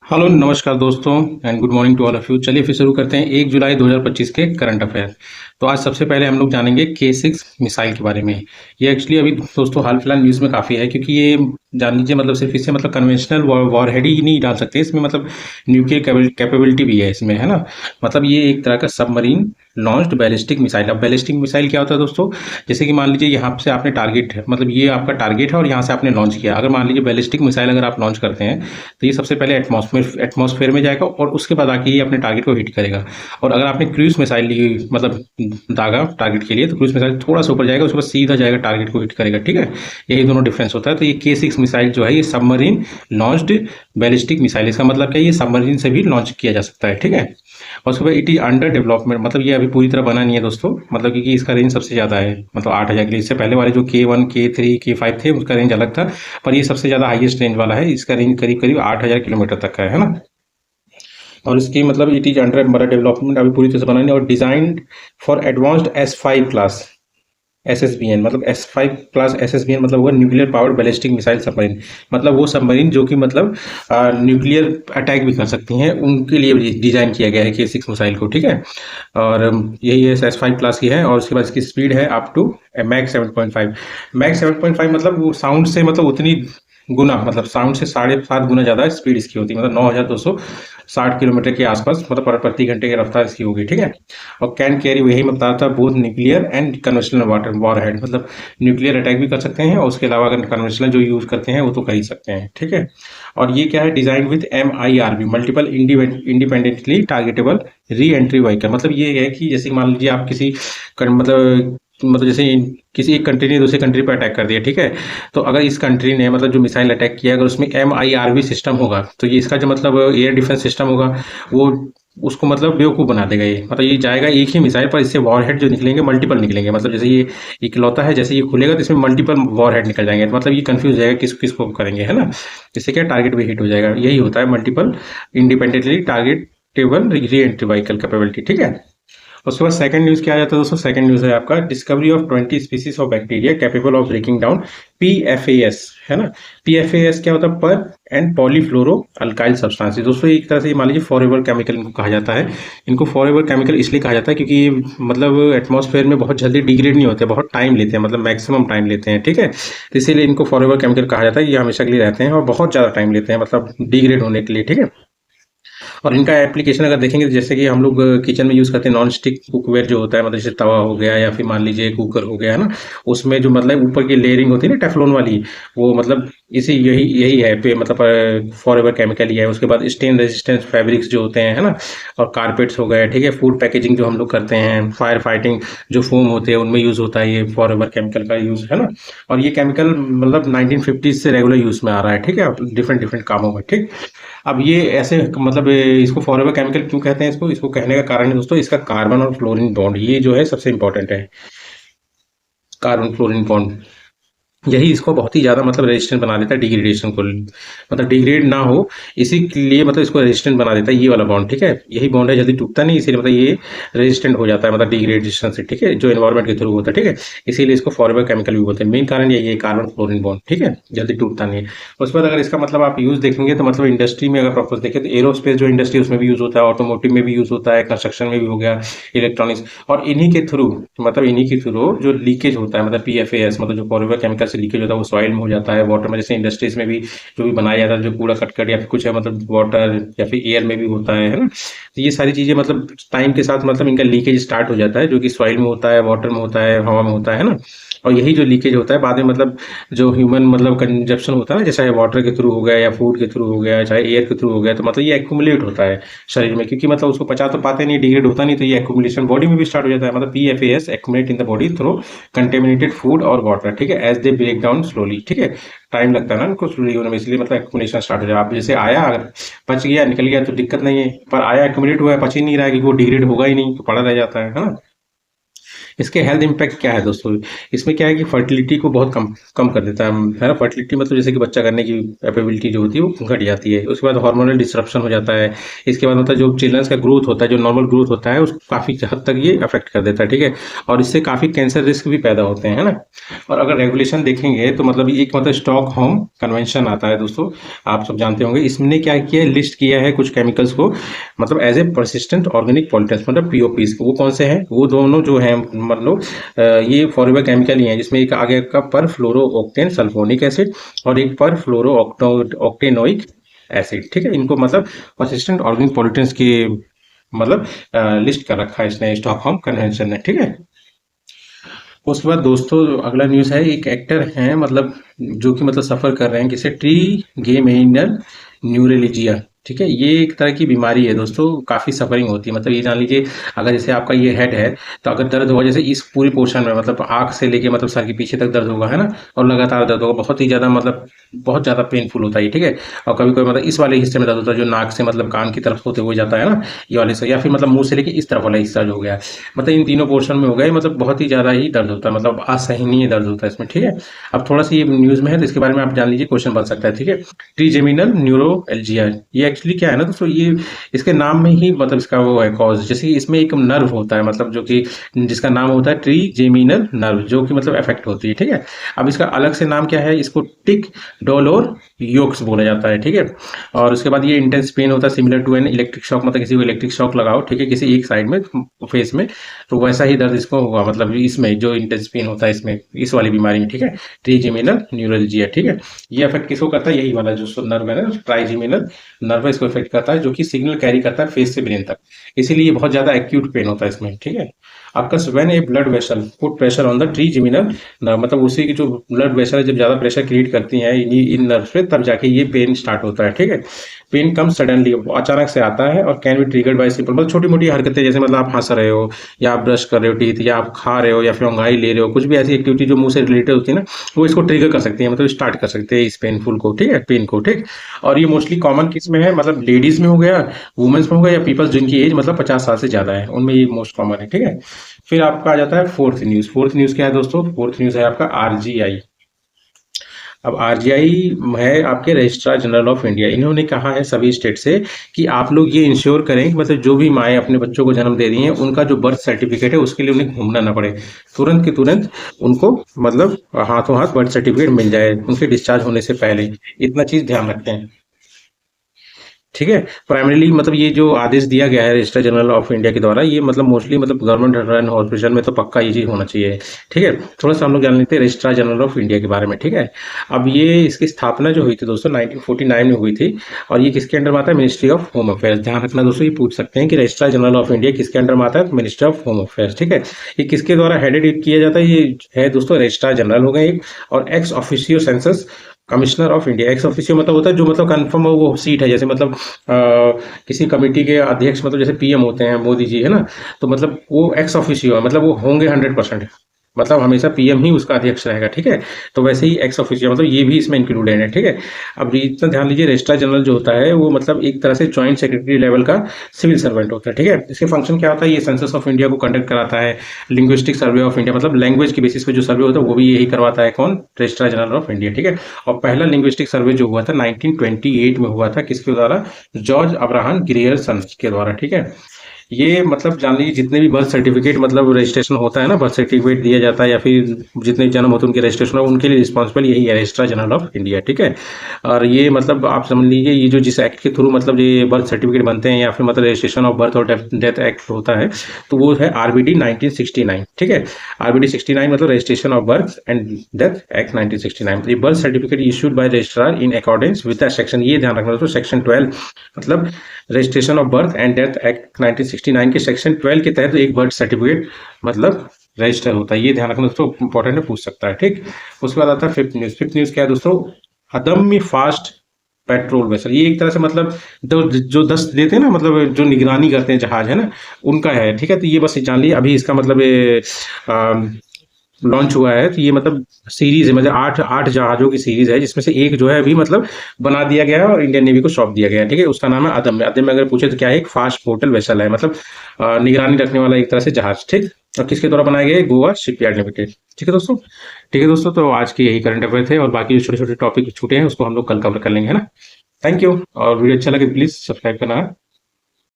Hello नमस्कार दोस्तों and good morning to all of you. चलिए फिर शुरू करते हैं 1 जुलाई 2025 के करंट अफेयर। तो आज सबसे पहले हम लोग जानेंगे K6 मिसाइल के बारे में। ये एक्चुअली अभी दोस्तों हाल फिलहाल न्यूज़ में काफ़ी है, क्योंकि ये जान लीजिए मतलब सिर्फ इसे मतलब कन्वेंशनल वॉर हेड ही नहीं डाल सकते इसमें, मतलब न्यूक्लियर कैपेबिलिटी भी है इसमें, है ना। मतलब ये एक तरह का सबमरीन लॉन्च्ड बैलिस्टिक मिसाइल। अब बैलिस्टिक मिसाइल क्या होता है दोस्तों? जैसे कि मान लीजिए यहाँ से आपने टारगेट है, मतलब ये आपका टारगेट है और यहाँ से आपने लॉन्च किया। अगर मान लीजिए बैलिस्टिक मिसाइल अगर आप लॉन्च करते हैं तो ये सबसे पहले एटमॉस्फेयर में जाएगा और उसके बाद आके ये अपने टारगेट को हिट करेगा। और अगर आपने क्रूज मिसाइल ली, मतलब दागा टारगेट के लिए, तो क्रूज मिसाइल थोड़ा सा ऊपर जाएगा, उसके बाद सीधा जाएगा टारगेट को हिट करेगा। ठीक है, यही दोनों डिफरेंस होता है। तो ये K6 मिसाइल जो है ये सबमरीन लॉन्च्ड बैलिस्टिक मिसाइल, इसका मतलब क्या है, ये सबमरीन से भी लॉन्च किया जा सकता है। ठीक है, और उसके बाद इट इज अंडर डेवलपमेंट, मतलब ये अभी पूरी तरह बना नहीं है दोस्तों, मतलब क्योंकि इसका रेंज सबसे ज़्यादा है, मतलब 8,000 के लिए। इससे पहले वाले जो K1 K3 K5 थे उसका रेंज अलग था, पर ये सबसे ज़्यादा हाईएस्ट रेंज वाला है। इसका रेंज करीब करीब 8,000 किलोमीटर तक का है ना। और इसकी मतलब इट इज अंडर हमारा डेवलपमेंट, अभी पूरी तरह से बना नहीं। और designed for advanced S5 class SSBN, मतलब S5 क्लास SSBN मतलब हुआ nuclear powered ballistic missile submarine. मतलब वो सबमरीन जो कि मतलब न्यूक्लियर अटैक भी कर सकती हैं, उनके लिए डिजाइन किया गया है K6 मिसाइल को। ठीक है, और यही है S5 क्लास की है। और उसके बाद इसकी स्पीड है अप टू मैक 7.5। मैक 7.5 मतलब वो साउंड से मतलब उतनी गुना, मतलब साउंड से 7.5 गुना ज़्यादा स्पीड इसकी होती है, मतलब 9,260 किलोमीटर के आसपास, मतलब प्रति घंटे की रफ्तार इसकी होगी। ठीक है, और कैन कैरी, यही बता था, both nuclear and conventional water war head, मतलब न्यूक्लियर अटैक भी कर सकते हैं और उसके अलावा अगर कन्वेंशनल जो यूज़ करते हैं वो तो कर ही सकते हैं। ठीक है, और ये क्या है, design with MIRV multiple independently targetable re entry vehicle. मतलब ये है कि जैसे मान लीजिए आप किसी मतलब जैसे किसी एक कंट्री ने दूसरी कंट्री पर अटैक कर दिया। ठीक है, तो अगर इस कंट्री ने मतलब जो मिसाइल अटैक किया, अगर उसमें MIRV सिस्टम होगा तो ये इसका जो मतलब एयर डिफेंस सिस्टम होगा वो उसको मतलब बेवकूफ़ बना देगा। ये मतलब ये जाएगा एक ही मिसाइल पर, इससे वॉरहेड जो निकलेंगे मल्टीपल निकलेंगे। मतलब जैसे ये इकलौता है, जैसे ये खुलेगा तो इसमें मल्टीपल वॉरहेड निकल जाएंगे, तो मतलब ये कंफ्यूज हो जाएगा किस किस को करेंगे, है ना। इससे क्या टारगेट भी हिट हो जाएगा। यही होता है multiple independently targetable re entry vehicle capability. ठीक है, उसके बाद सेकंड न्यूज़ क्या आ जाता है दोस्तों? सेकंड न्यूज़ है आपका discovery of 20 species of bacteria capable of breaking down PFAS, है ना। PFAS क्या होता है? पर एंड पॉलीफ्लोरो अल्काइल सब्सटेंसेस। दोस्तों एक तरह से मान लीजिए फॉरएवर केमिकल इनको कहा जाता है। इनको फॉरएवर केमिकल इसलिए कहा जाता है क्योंकि ये मतलब एटमॉस्फेयर में बहुत जल्दी डिग्रेड नहीं होते, बहुत टाइम लेते हैं, मतलब मैक्सिमम टाइम लेते हैं। ठीक है, तो इसीलिए इनको फॉरएवर केमिकल कहा जाता है। ये हमेशा के लिए रहते हैं और बहुत ज़्यादा टाइम लेते हैं, मतलब डिग्रेड होने के लिए। ठीक है, और इनका एप्लीकेशन अगर देखेंगे तो जैसे कि हम लोग किचन में यूज़ करते हैं नॉन स्टिक कुकवेयर जो होता है, मतलब जैसे तवा हो गया या फिर मान लीजिए कुकर हो गया, है ना। उसमें जो मतलब ऊपर की लेयरिंग होती है ना टेफ्लॉन वाली, वो मतलब इसी यही यही है पे, मतलब फॉरएवर केमिकल ही है। उसके बाद स्टेन रेजिस्टेंस फैब्रिक्स जो होते हैं, है ना, और कारपेट्स हो गए। ठीक है, फूड पैकेजिंग जो हम लोग करते हैं, फायर फाइटिंग जो फोम होते हैं उनमें यूज़ होता है ये फॉरएवर केमिकल का यूज़, है ना। और ये केमिकल मतलब 1950 से रेगुलर यूज़ में आ रहा है। ठीक है, डिफरेंट डिफरेंट कामों में। ठीक, अब ये ऐसे मतलब इसको फॉरएवर केमिकल क्यों कहते हैं? इसको कहने का कारण है दोस्तों, इसका कार्बन और फ्लोरीन बॉन्ड ये जो है सबसे इंपॉर्टेंट है। कार्बन फ्लोरीन बॉन्ड यही इसको बहुत ही ज़्यादा मतलब रेजिस्टेंट बना देता है डिग्रेडेशन को, मतलब डिग्रेड ना हो इसी के लिए, मतलब इसको रेजिस्टेंट बना देता है ये वाला बॉन्ड। ठीक है, यही बॉन्ड है, जल्दी टूटता नहीं, इसीलिए मतलब ये रेजिस्टेंट हो जाता है, मतलब डिग्रेडेशन से। ठीक है, जो एनवायरमेंट के थ्रू होता है। ठीक है, इसीलिए इसको फॉरएवर केमिकल भी बोलते हैं। मेन कारण यही है, कार्बन फ्लोरीन बॉन्ड। ठीक है, जल्दी टूटता नहीं है। उसके बाद अगर इसका मतलब आप यूज़ देखेंगे तो मतलब इंडस्ट्री में अगर पर्पज देखें तो एरोस्पेस जो इंडस्ट्री उसमें भी यूज़ होता है, ऑटोमोटिव में भी यूज़ होता है, कंस्ट्रक्शन में भी हो गया, इलेक्ट्रॉनिक्स। और इन्हीं के थ्रू, मतलब इन्हीं के थ्रू जो लीकेज होता है, मतलब PFAS मतलब जो फॉरएवर केमिकल से लीकेज होता है वो सॉइल में हो जाता है, वाटर में, जैसे इंडस्ट्रीज में भी जो भी बनाया जाता है, जो कूड़ा कटकट या फिर कुछ है, मतलब वाटर या फिर एयर में भी होता है ना। तो ये सारी चीजें मतलब टाइम के साथ मतलब इनका लीकेज स्टार्ट हो जाता है, जो कि सॉइल में होता है, वाटर में होता है, हवा में होता है ना। और यही जो लीकेज होता है बाद में मतलब जो ह्यूमन मतलब कंजप्शन होता है ना, जैसे वाटर के थ्रू हो गया या फूड के थ्रू हो गया, चाहे एयर के थ्रू हो गया, तो मतलब ये एक्यूमुलेट होता है शरीर में, क्योंकि मतलब उसको पचा तो पाते नहीं, डिग्रेड होता नहीं, तो ये एक्यूमुलेशन बॉडी में भी स्टार्ट हो जाता है। मतलब PFAS accumulate in the body through contaminated food और वाटर। ठीक है, as they break down slowly. ठीक है, टाइम लगता है ना इनको स्लोली होने में, इसलिए मतलब एक्यूमुलेशन स्टार्ट हो जाए। आप जैसे आया अगर पच गया निकल गया तो दिक्कत नहीं है, पर आया एक्यूमुलेट हुआ है, पच ही नहीं रहा है, क्योंकि वो डिग्रेड होगा ही नहीं, तो पड़ा रह जाता है ना। इसके हेल्थ इम्पैक्ट क्या है दोस्तों? इसमें क्या है कि फर्टिलिटी को बहुत कम कम कर देता है ना। फर्टिलिटी मतलब जैसे कि बच्चा करने की कैपेबिलिटी जो होती है वो घट जाती है। उसके बाद हार्मोनल डिसरप्शन हो जाता है। इसके बाद मतलब जो चिल्ड्रंस का ग्रोथ होता है, जो नॉर्मल ग्रोथ होता है, उसको काफ़ी हद तक ये अफेक्ट कर देता है, ठीक है। और इससे काफ़ी कैंसर रिस्क भी पैदा होते हैं, है ना। और अगर रेगुलेशन देखेंगे तो मतलब एक मतलब स्टॉकहोम कन्वेंशन आता है दोस्तों, आप सब जानते होंगे। इसने क्या किया है, लिस्ट किया है कुछ केमिकल्स को, मतलब as a persistent organic pollutants, मतलब पीओपीज। वो कौन से हैं? वो दोनों जो हैं मतलब ये फॉरएवर केमिकल ही हैं, जिसमें एक आगे का पर फ्लोरो ऑक्टेन सल्फोनिक एसिड और एक पर फ्लोरो ऑक्टेनोइक एसिड, ठीक है। इनको मतलब परसिस्टेंट ऑर्गेनिक पॉल्यूटेंट्स की मतलब लिस्ट कर रखा है इसने स्टॉकहोम कन्वेंशन ने, ठीक है। उसके बाद दोस्तों अगला न्यूज़ है, एक एक्टर हैं मतलब जो कि मतलब सफ़र कर रहे हैं किसे, ट्रीगेमिनल न्यूरेलिजिया, ठीक है। ये एक तरह की बीमारी है दोस्तों, काफ़ी सफरिंग होती है। मतलब ये जान लीजिए, अगर जैसे आपका ये हेड है तो अगर दर्द होगा जैसे इस पूरी पोर्शन में, मतलब आँख से लेके मतलब सर के पीछे तक दर्द होगा, है ना। और लगातार दर्द होगा, बहुत ही ज़्यादा मतलब बहुत ज़्यादा पेनफुल होता है, ठीक है। और कभी कभी मतलब इस वाले हिस्से में दर्द होता है जो नाक से मतलब कान की तरफ होते हुए जाता है ना, ये वाले से, या फिर मतलब मुंह से लेके इस तरफ वाला हिस्सा जो हो गया, मतलब इन तीनों पोर्शन में हो गया, मतलब बहुत ही ज़्यादा ही दर्द होता है, मतलब असहनीय दर्द होता है इसमें, ठीक है। अब थोड़ा सा ये न्यूज़ में है तो इसके बारे में आप जान लीजिए, क्वेश्चन बन सकता है, ठीक है। ट्रीजेमिनल न्यूरोएल्जिया, ये एक्चुअली क्या है ना दोस्तों, ये इसके नाम में ही मतलब इसका वो है कॉज। जैसे इसमें एक नर्व होता है, मतलब जो कि जिसका नाम होता है ट्रीजेमिनल नर्व, जो कि मतलब अफेक्ट होती है, ठीक है। अब इसका अलग से नाम क्या है, इसको टिक डोलोर योक्स बोला जाता है, ठीक है। और उसके बाद ये इंटेंस पेन होता है similar to an electric shock, मतलब किसी को इलेक्ट्रिक शॉक लगाओ, ठीक है, किसी एक साइड में फेस में, तो वैसा ही दर्द इसको होगा, मतलब इसमें जो इंटेंस पेन होता है इसमें, इस वाली बीमारी में, ठीक है। ट्रीजेमिनल न्यूरोलजिया, ठीक है। ये अफेक्ट किसको करता है, यही वाला जो नर्व है ना, ट्राइजेमिनल नर्व, इसको इफेक्ट करता है, जो कि सिग्नल कैरी करता है फेस से ब्रेन तक। इसीलिए बहुत ज्यादा एक्यूट पेन होता है इसमें, ठीक है। आपका when a blood vessel put pressure on the trigeminal nerve, मतलब उसी की जो ब्लड वेसल जब ज्यादा प्रेशर क्रिएट करती है इन नर्व पे, तब जाके ये पेन स्टार्ट होता है, ठीक है। पेन कम सडनली, अचानक से आता है, और can be triggered by simple, मतलब छोटी मोटी हरकतें, जैसे मतलब आप हंस रहे हो, या आप ब्रश कर रहे हो टीथ, या आप खा रहे हो, या फिर उंघाई ले रहे हो, कुछ भी ऐसी एक्टिविटी जो मुंह से रिलेटेड होती है ना, वो इसको ट्रिगर कर सकती है, मतलब स्टार्ट कर सकते हैं इस पेनफुल को, ठीक है, पेन को, ठीक। और ये मोस्टली कॉमन किस में है, मतलब लेडीज में हो गया, वुमेन्स में हो गया, या पीपल्स जिनकी एज मतलब 50 साल से ज्यादा है, उनमें ये मोस्ट कॉमन है, ठीक है। फिर आपका आ जाता है फोर्थ न्यूज। फोर्थ न्यूज क्या है दोस्तों? फोर्थ न्यूज है आपका आरजीआई। अब आरजीआई है आपके रजिस्ट्रार जनरल ऑफ इंडिया। इन्होंने कहा है सभी स्टेट से कि आप लोग ये इंश्योर करें कि मतलब जो भी माएँ अपने बच्चों को जन्म दे रही हैं, उनका जो बर्थ सर्टिफिकेट है उसके लिए उन्हें घूमना ना पड़े, तुरंत के तुरंत उनको मतलब हाथों हाथ बर्थ सर्टिफिकेट मिल जाए उनके डिस्चार्ज होने से पहले। इतना चीज़ ध्यान रखते हैं, ठीक है। प्राइमरीली मतलब ये जो आदेश दिया गया है रजिस्ट्रार जनरल ऑफ इंडिया के द्वारा, ये मतलब मोस्टली मतलब गवर्नमेंट रन हॉस्पिटल में तो पक्का ये चीज़ होना चाहिए, ठीक है। थोड़ा सा हम लोग जान लेते हैं रजिस्ट्रार जनरल ऑफ इंडिया के बारे में, ठीक है। अब ये इसकी स्थापना जो हुई थी दोस्तों 1949 में हुई थी, और ये किसके अंडर में आता है? Ministry of home affairs. ध्यान रखना दोस्तों, ये पूछ सकते हैं कि रजिस्ट्रार जनरल ऑफ इंडिया किसके अंडर में आता है? मिनिस्ट्री ऑफ होम अफेयर्स, ठीक है। ये किसके द्वारा हेडेड किया जाता है? ये है दोस्तों रजिस्ट्रार जनरल हो गए एक, और ex officio census commissioner of India. Ex officio मतलब होता है जो मतलब कंफर्म हो वो सीट है, जैसे मतलब किसी कमेटी के अध्यक्ष, मतलब जैसे पीएम होते हैं मोदी जी, है ना, तो मतलब वो एक्स ऑफिशियो है, मतलब वो होंगे 100%, मतलब हमेशा पीएम ही उसका अध्यक्ष रहेगा, ठीक है। तो वैसे ही एक्स ऑफिशियो मतलब ये भी इसमें इंक्लूडेड है, ठीक है। अब इतना ध्यान लीजिए, रजिस्ट्रार जनरल जो होता है वो मतलब एक तरह से जॉइंट सेक्रेटरी लेवल का सिविल सर्वेंट होता है, ठीक है। इसके फंक्शन क्या होता है? ये सेंसस ऑफ इंडिया को कंडक्ट कराता है, लिंग्विस्टिक सर्वे ऑफ इंडिया, मतलब लैंग्वेज के बेसिस पे जो सर्वे होता है वो भी यही करवाता है, कौन? रजिस्ट्रार जनरल ऑफ इंडिया, ठीक है। और पहला लिंग्विस्टिक सर्वे जो हुआ था 1928 में हुआ था, किसके द्वारा? जॉर्ज अब्राहम ग्रियर्सन के द्वारा, ठीक है। ये मतलब जान लीजिए जितने भी बर्थ सर्टिफिकेट मतलब रजिस्ट्रेशन होता है ना, बर्थ सर्टिफिकेट दिया जाता है, या फिर जितने जन्म होते हैं उनके रजिस्ट्रेशन, उनके लिए रिस्पॉन्सिबल यही है, रजिस्ट्रार जनरल ऑफ इंडिया, ठीक है। और ये मतलब आप समझ लीजिए, ये जो जिस एक्ट के थ्रू मतलब ये बर्थ सर्टिफिकेट बनते हैं, या फिर मतलब रजिस्ट्रेशन ऑफ बर्थ और डेथ एक्ट होता है, तो वो है आरबीडी 1969, ठीक है। आरबीडी 69 मतलब registration of birth and death act 1969। ये birth certificate issued by registrar in accordance with the section, ये ध्यान रखना दोस्तों, सेक्शन 12 मतलब registration of birth and death act 1969 के सेक्शन 12 के तहत एक बर्थ सर्टिफिकेट मतलब रजिस्टर होता है। ये ध्यान रखना दोस्तों, इंपॉर्टेंट है, पूछ सकता है, ठीक। उसके बाद आता है फिफ्थ न्यूज। फिफ्थ न्यूज क्या है दोस्तों? अदम्य फास्ट पेट्रोल वेसल। ये एक तरह से मतलब जो 10 देते हैं ना, मतलब जो निगरानी करते हैं जहाज, है ना, उनका है, ठीक है। तो ये बस जान लीजिए, अभी इसका मतलब लॉन्च हुआ है। तो ये मतलब सीरीज है, मतलब आठ आठ जहाज़ों की सीरीज है, जिसमें से एक जो है अभी मतलब बना दिया गया है और इंडियन नेवी को सौंप दिया गया है। ठीक है, उसका नाम है अदम्य। अदम्य अगर पूछे तो क्या है, एक फास्ट पोर्टल वेसल है, मतलब निगरानी रखने वाला एक तरह से जहाज। ठीक, और किसके द्वारा बनाया गया है, गोवा शिपयार्ड लिमिटेड। ठीक है दोस्तों, ठीक है दोस्तों, तो आज के यही करंट अफेयर थे, और बाकी जो छोटे छोटे टॉपिक छूटे हैं उसको हम लोग कल कवर कर लेंगे, है ना। थैंक यू, और वीडियो अच्छा लगे प्लीज सब्सक्राइब करना।